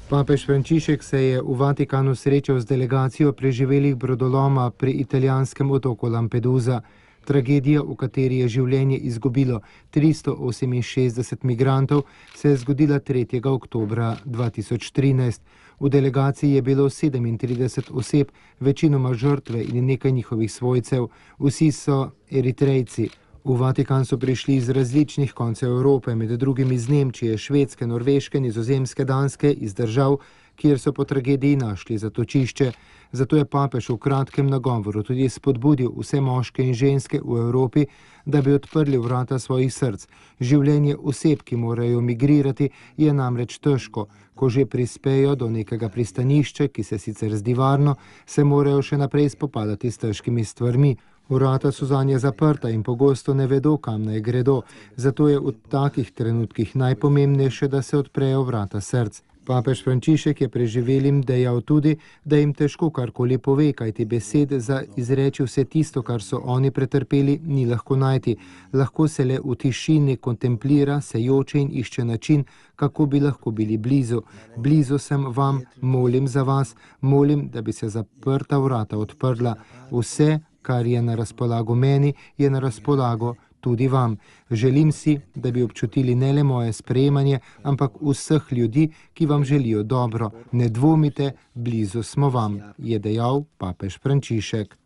Papež Frančišek se je v Vatikanu srečal z delegacijo preživelih brodoloma pri italijanskem otoku Lampedusa. Tragedija, v kateri je življenje izgubilo 368 migrantov, se je zgodila 3. oktobra 2013. V delegaciji je bilo 37 oseb, večinoma žrtve in nekaj njihovih svojcev. Vsi so Eritrejci. V Vatikan so prišli iz različnih koncev Evrope, med drugim iz Nemčije, Švedske, Norveške, Nizozemske, Danske, iz držav, kjer so po tragediji našli zatočišče. Zato je papež v kratkem nagovoru tudi spodbudil vse moške in ženske v Evropi, da bi odprli vrata svojih src. Življenje oseb, ki morajo migrirati, je namreč težko. Ko že prispejo do nekega pristanišča, ki se sicer zdi varno, se morajo še naprej spopadati s težkimi stvarmi. Vrata so zanje zaprta in pogosto ne vedo, kam naj gredo. Zato je v takih trenutkih najpomembnejše, da se odprejo vrata src. Papež Frančišek je preživelim dejal tudi, da jim težko karkoli pove, kajti besed za izreči vse tisto, kar so oni pretrpeli, ni lahko najti. Lahko se le v tišini kontemplira, se joče in išče način, kako bi lahko bili blizu. Blizu sem vam, molim za vas, molim, da bi se zaprta vrata odprla. Vse, kar je na razpolago meni, je na razpolago tudi vam. Želim si, da bi občutili ne le moje sprejemanje, ampak vseh ljudi, ki vam želijo dobro. Ne dvomite, blizu smo vam, je dejal papež Frančišek.